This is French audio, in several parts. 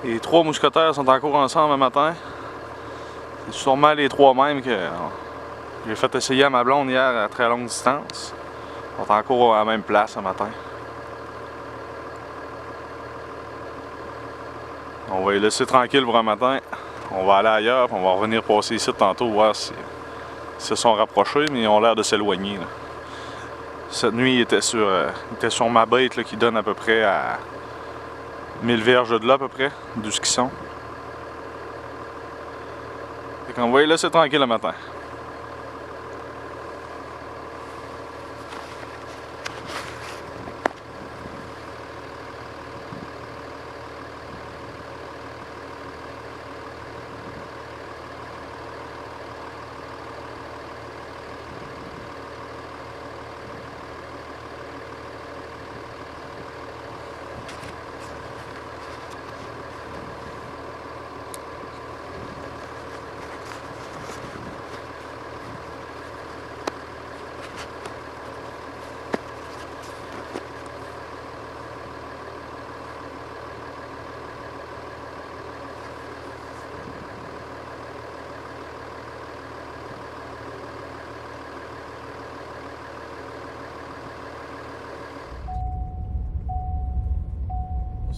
Les 3 mousquetaires sont en cours ensemble un matin. C'est sûrement les 3 mêmes que j'ai fait essayer à ma blonde hier à très longue distance. Ils sont en cours à la même place ce matin. On va les laisser tranquilles pour un matin. On va aller ailleurs, puis on va revenir passer ici tantôt, voir s'ils se sont rapprochés, mais ils ont l'air de s'éloigner. Cette nuit, il était sur ma bête là, qui donne à peu près à 1000 verges de là, à peu près, d'où ce qu'ils sont. Fait qu'on va les laisser tranquilles le matin.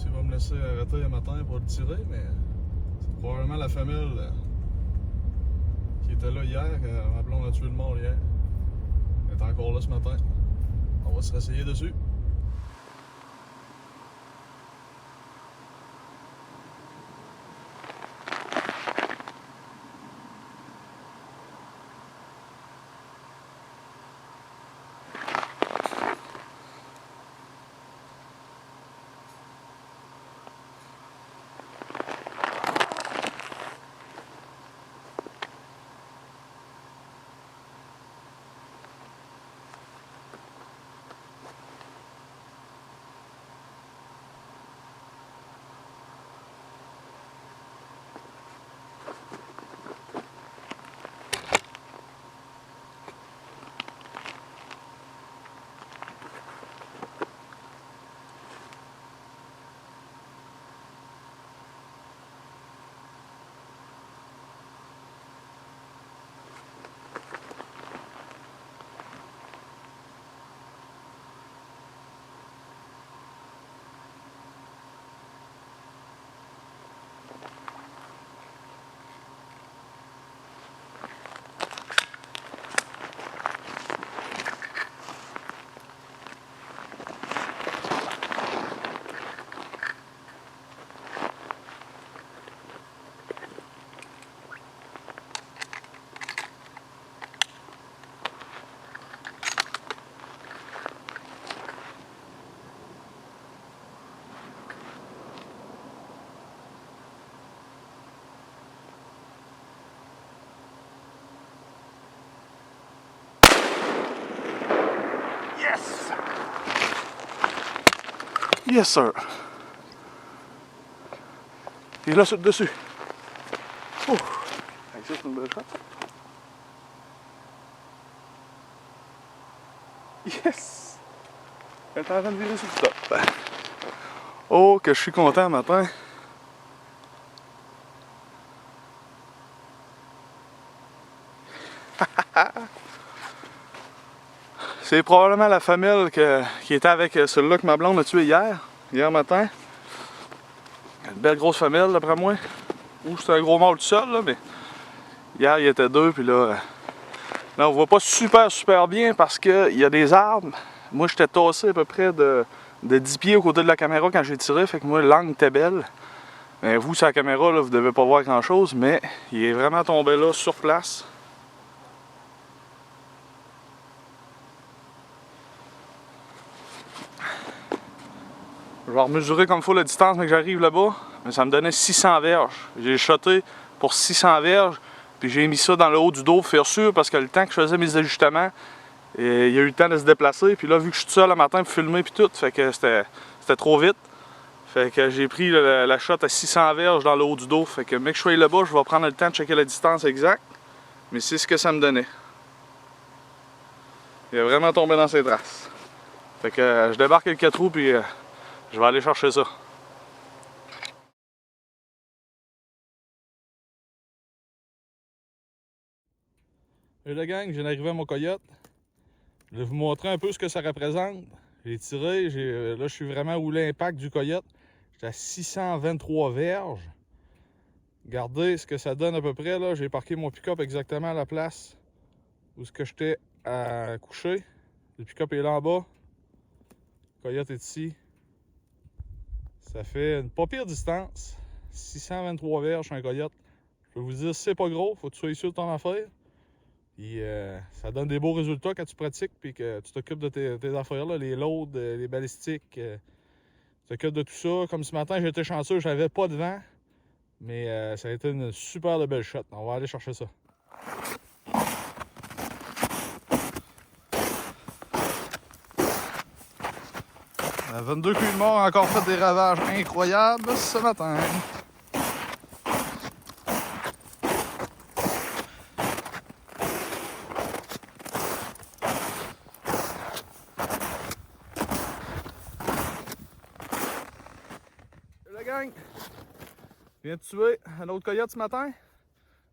Il va me laisser arrêter le matin pour le tirer, mais c'est probablement la femelle qui était là hier, que ma blonde a tué le mort hier. Elle est encore là ce matin. On va se réessayer dessus. Yes! Yes, sir! Il est là sur le dessus. Oh! Ça, c'est une belle shot. Yes! Elle est en train de virer sur le top. Oh, que je suis content le matin. C'est probablement la femelle qui était avec celui-là que ma blonde a tué hier matin. Une belle grosse femelle d'après moi. Ou c'est un gros mâle tout seul, là, mais hier il y était 2, puis là on voit pas super bien parce qu'il y a des arbres. Moi j'étais tassé à peu près de 10 pieds au côté de la caméra quand j'ai tiré, fait que moi l'angle était belle. Mais vous sur la caméra, là, vous devez pas voir grand chose, mais il est vraiment tombé là sur place. Je vais remesurer comme il faut la distance mais que j'arrive là-bas, mais ça me donnait 600 verges. J'ai shoté pour 600 verges, puis j'ai mis ça dans le haut du dos pour faire sûr, parce que le temps que je faisais mes ajustements, il y a eu le temps de se déplacer, puis là vu que je suis tout seul le matin pour filmer puis tout, fait que c'était trop vite. Fait que j'ai pris la shot à 600 verges dans le haut du dos, fait que mec que je sois là-bas, je vais prendre le temps de checker la distance exacte, mais c'est ce que ça me donnait. Il a vraiment tombé dans ses traces. Fait que je débarque le 4 roues puis je vais aller chercher ça. Et la gang, je viens d'arriver à mon coyote. Je vais vous montrer un peu ce que ça représente. J'ai tiré, là je suis vraiment où l'impact du coyote. J'étais à 623 verges. Regardez ce que ça donne à peu près là. J'ai parqué mon pick-up exactement à la place où ce que j'étais à coucher. Le pick-up est là en bas. Le coyote est ici. Ça fait une pas pire distance. 623 verges sur un coyote. Je peux vous dire, c'est pas gros, faut que tu sois sûr de ton affaire. Puis ça donne des beaux résultats quand tu pratiques puis que tu t'occupes de tes affaires, là, les loads, les balistiques. Tu t'occupes de tout ça. Comme ce matin, j'étais chanceux, j'avais pas de vent. Mais ça a été une super de belle shot. On va aller chercher ça. 22 culs de mort ont encore fait des ravages incroyables ce matin. La gang, je viens de tuer un autre coyote ce matin.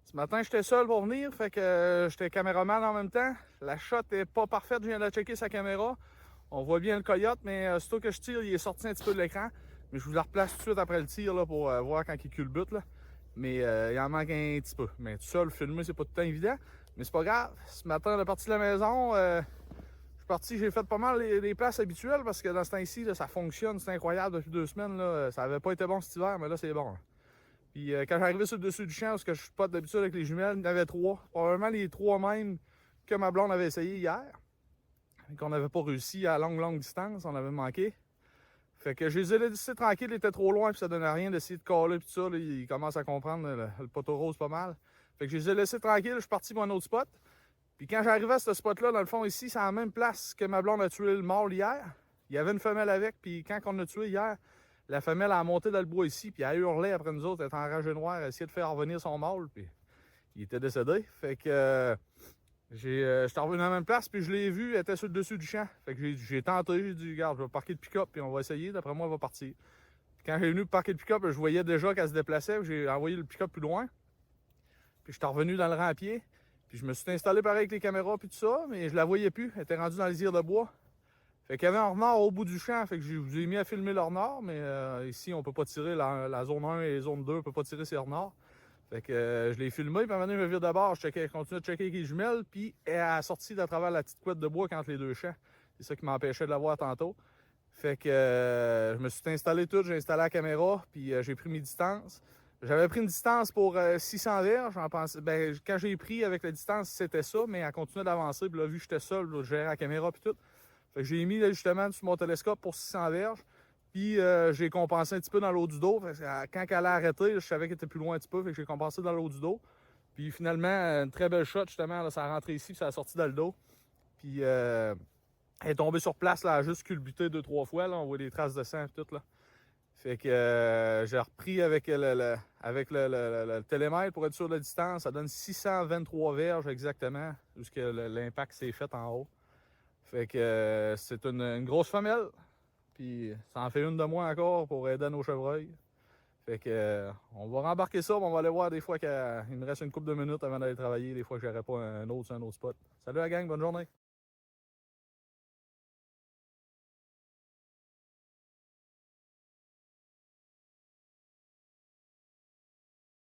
Ce matin, j'étais seul pour venir, fait que j'étais caméraman en même temps. La shot est pas parfaite, je viens de checker sa caméra. On voit bien le coyote, mais surtout que je tire, il est sorti un petit peu de l'écran. Mais je vous le replace tout de suite après le tir là, pour voir quand il culbute. Là. Mais il en manque un petit peu. Mais tout seul, filmer, c'est pas tout le temps évident. Mais c'est pas grave. Ce matin, on est parti de la maison. Je suis parti, j'ai fait pas mal les places habituelles parce que dans ce temps-ci, ça fonctionne. C'est incroyable depuis 2 semaines. Là, ça avait pas été bon cet hiver, mais là, c'est bon. Hein. Puis quand j'arrivais sur le dessus du champ, parce que je suis pas d'habitude avec les jumelles, il y en avait 3. Probablement les 3 mêmes que ma blonde avait essayé hier. Et qu'on n'avait pas réussi à longue distance, on avait manqué. Fait que je les ai laissés tranquilles, ils étaient trop loin, puis ça donnait rien d'essayer de caler, puis tout ça. Là, ils commencent à comprendre le poteau rose pas mal. Fait que je les ai laissés tranquilles, je suis parti pour un autre spot. Puis quand j'arrivais à ce spot-là, dans le fond, ici, c'est à la même place que ma blonde a tué le mâle hier. Il y avait une femelle avec, puis quand on l'a tué hier, la femelle a monté dans le bois ici, puis elle hurlait après nous autres, elle était enragée noire, elle essayait de faire revenir son mâle, puis il était décédé. Fait que j'étais revenu à la même place, puis je l'ai vu, elle était sur le dessus du champ. Fait que j'ai tenté, j'ai dit, regarde, je vais parquer le pick-up, puis on va essayer, d'après moi, elle va partir. Puis quand j'ai venu parquer le pick-up, je voyais déjà qu'elle se déplaçait, j'ai envoyé le pick-up plus loin. Puis j'étais revenu dans le rang à pied, puis je me suis installé pareil avec les caméras, puis tout ça, mais je la voyais plus, elle était rendue dans les lisières de bois. Fait qu'il y avait un renard au bout du champ, fait que je vous ai mis à filmer le renard, mais ici, on peut pas tirer, la zone 1 et la zone 2, on peut pas tirer ces renards. Fait que je l'ai filmé, puis à un moment donné, je me vire de bord, je continue de checker avec les jumelles, puis elle a sorti de travers la petite couette de bois entre les deux champs. C'est ça qui m'empêchait de la voir tantôt. Fait que je me suis installé tout, j'ai installé la caméra, puis j'ai pris mes distances. J'avais pris une distance pour 600 verges, j'en pensais, ben, quand j'ai pris avec la distance, c'était ça, mais elle continuait d'avancer, puis là, vu que j'étais seul, là, je gérais la caméra, puis tout. Fait que j'ai mis l'ajustement sur mon télescope pour 600 verges. Puis j'ai compensé un petit peu dans l'eau du dos. Quand elle a arrêté, je savais qu'elle était plus loin un petit peu. Fait que j'ai compensé dans l'eau du dos. Puis finalement, une très belle shot justement. Là, ça a rentré ici, puis ça a sorti dans le dos. Puis elle est tombée sur place, là, elle a juste culbuté 2-3 fois. Là, on voit des traces de sang et tout. Là. Fait que j'ai repris avec le télémètre pour être sûr de la distance. Ça donne 623 verges exactement, jusqu'à l'impact s'est fait en haut. Fait que c'est une grosse femelle. Puis ça en fait une de moins encore pour aider nos chevreuils. Fait que on va rembarquer ça, mais on va aller voir des fois qu'il me reste une couple de minutes avant d'aller travailler, des fois que j'aurai pas un autre spot. Salut la gang, bonne journée!